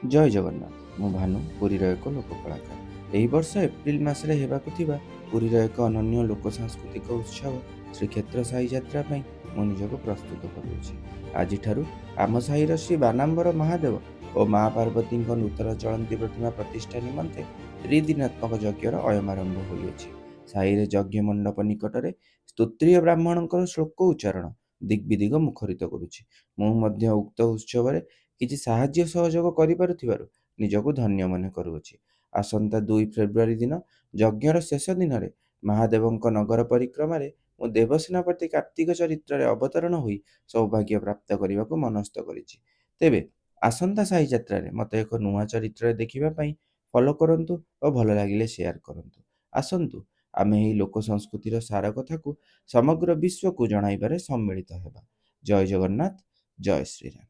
ଜୟ ଜଗନ୍ନାଥ। ମୁଁ ଭାନୁ, ପୁରୀର ଏକ ଲୋକ କଳାକାର। ଏହି ବର୍ଷ ଏପ୍ରିଲ ମାସରେ ହେବାକୁ ଥିବା ପୁରୀର ଏକ ଅନନ୍ୟ ଲୋକ ସାଂସ୍କୃତିକ ଉତ୍ସବ ଶ୍ରୀକ୍ଷେତ୍ର ସାହି ଯାତ୍ରା ପାଇଁ ମୁଁ ନିଜକୁ ପ୍ରସ୍ତୁତ କରୁଅଛି। ଆଜିଠାରୁ ଆମ ସାହିର ଶ୍ରୀ ବାନାମ୍ବର ମହାଦେବ ଓ ମା ପାର୍ବତୀଙ୍କ ନୂତନ ଚଳନ୍ତି ପ୍ରତିମା ପ୍ରତିଷ୍ଠା ନିମନ୍ତେ ତ୍ରିଦିନାତ୍ମକ ଯଜ୍ଞର ଅୟମାରମ୍ଭ ହୋଇଅଛି। ସାହିରେ ଯଜ୍ଞ ମଣ୍ଡପ ନିକଟରେ ସ୍ତୋତ୍ରୀୟ ବ୍ରାହ୍ମଣଙ୍କର ଶ୍ଲୋକ ଉଚ୍ଚାରଣ ଦିଗ୍ବିଦିଗ ମୁଖରିତ କରୁଛି। ମୁଁ ମଧ୍ୟ ଉକ୍ତ ଉତ୍ସବରେ କିଛି ସାହାଯ୍ୟ ସହଯୋଗ କରିପାରୁଥିବାରୁ ନିଜକୁ ଧନ୍ୟ ମନେ କରୁଅଛି। ଆସନ୍ତା 2 ଫେବୃଆରୀ ଦିନ ଯଜ୍ଞର ଶେଷ ଦିନରେ ମହାଦେବଙ୍କ ନଗର ପରିକ୍ରମାରେ ମୁଁ ଦେବସେନାପତି କାର୍ତ୍ତିକ ଚରିତ୍ରରେ ଅବତରଣ ହୋଇ ସୌଭାଗ୍ୟ ପ୍ରାପ୍ତ କରିବାକୁ ମନସ୍ଥ କରିଛି। ତେବେ ଆସନ୍ତା ସାହି ଯାତ୍ରାରେ ମୋତେ ଏକ ନୂଆ ଚରିତ୍ରରେ ଦେଖିବା ପାଇଁ ଫଲୋ କରନ୍ତୁ ଓ ଭଲ ଲାଗିଲେ ସେୟାର କରନ୍ତୁ। ଆସନ୍ତୁ ଆମେ ଏହି ଲୋକ ସଂସ୍କୃତିର ସାର କଥାକୁ ସମଗ୍ର ବିଶ୍ୱକୁ ଜଣାଇବାରେ ସମ୍ମିଳିତ ହେବା। ଜୟ ଜଗନ୍ନାଥ, ଜୟ ଶ୍ରୀରାମ।